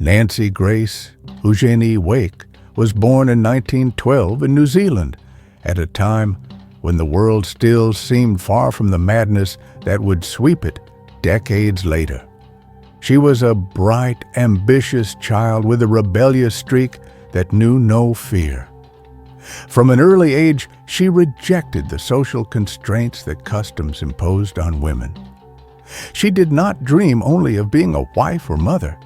Nancy Grace Eugénie Wake was born in 1912 in New Zealand, at a time when the world still seemed far from the madness that would sweep it decades later. She was a bright, ambitious child with a rebellious streak that knew no fear. From an early age, she rejected the social constraints that customs imposed on women. She did not dream only of being a wife or mother.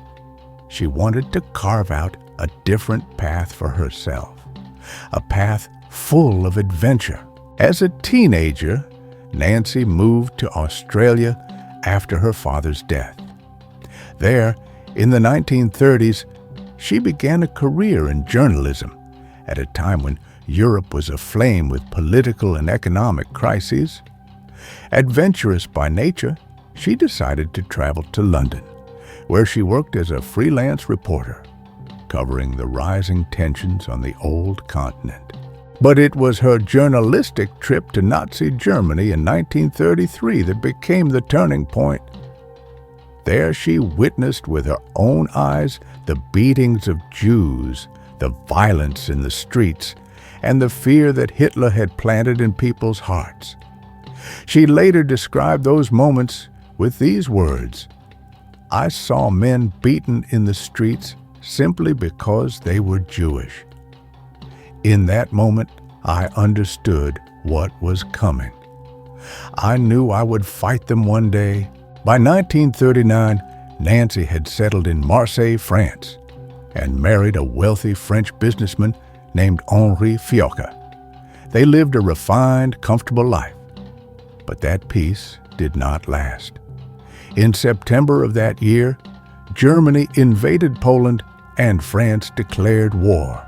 She wanted to carve out a different path for herself, a path full of adventure. As a teenager, Nancy moved to Australia after her father's death. There, in the 1930s, she began a career in journalism at a time when Europe was aflame with political and economic crises. Adventurous by nature, she decided to travel to London, where she worked as a freelance reporter, covering the rising tensions on the old continent. But it was her journalistic trip to Nazi Germany in 1933 that became the turning point. There she witnessed with her own eyes the beatings of Jews, the violence in the streets, and the fear that Hitler had planted in people's hearts. She later described those moments with these words: "I saw men beaten in the streets simply because they were Jewish. In that moment, I understood what was coming. I knew I would fight them one day." By 1939, Nancy had settled in Marseille, France, and married a wealthy French businessman named Henri Fiocca. They lived a refined, comfortable life. But that peace did not last. In September of that year, Germany invaded Poland and France declared war.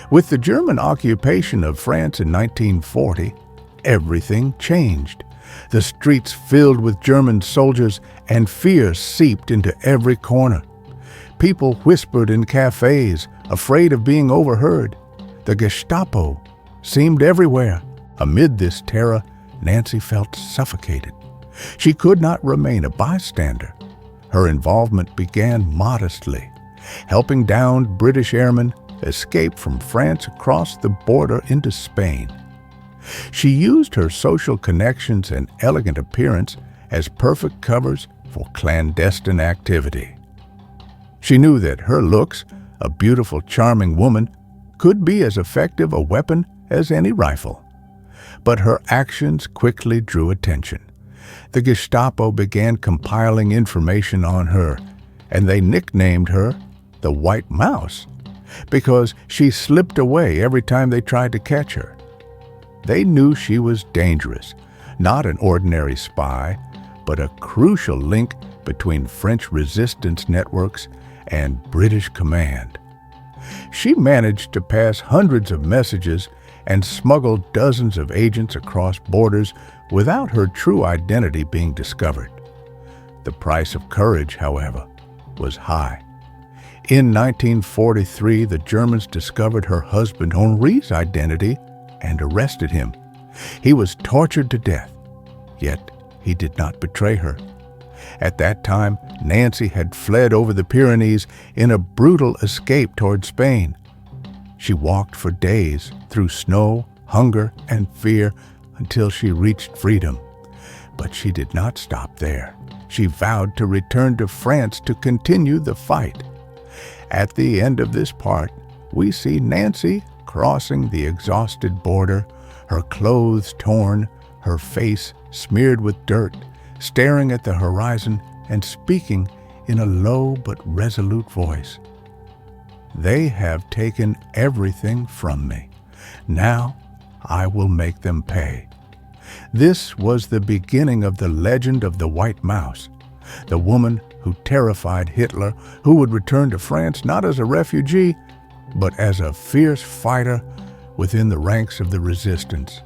With the German occupation of France in 1940, everything changed. The streets filled with German soldiers and fear seeped into every corner. People whispered in cafes, afraid of being overheard. The Gestapo seemed everywhere. Amid this terror, Nancy felt suffocated. She could not remain a bystander. Her involvement began modestly, helping downed British airmen escape from France across the border into Spain. She used her social connections and elegant appearance as perfect covers for clandestine activity. She knew that her looks, a beautiful, charming woman, could be as effective a weapon as any rifle. But her actions quickly drew attention. The Gestapo began compiling information on her, and they nicknamed her the White Mouse because she slipped away every time they tried to catch her. They knew she was dangerous, not an ordinary spy, but a crucial link between French resistance networks and British command. She managed to pass hundreds of messages and smuggle dozens of agents across borders without her true identity being discovered. The price of courage, however, was high. In 1943, the Germans discovered her husband Henri's identity and arrested him. He was tortured to death, yet he did not betray her. At that time, Nancy had fled over the Pyrenees in a brutal escape toward Spain. She walked for days through snow, hunger, and fear until she reached freedom. But she did not stop there. She vowed to return to France to continue the fight. At the end of this part, we see Nancy crossing the exhausted border, her clothes torn, her face smeared with dirt, staring at the horizon and speaking in a low but resolute voice. "They have taken everything from me. Now I will make them pay." This was the beginning of the legend of the White Mouse, the woman who terrified Hitler, who would return to France not as a refugee, but as a fierce fighter within the ranks of the resistance.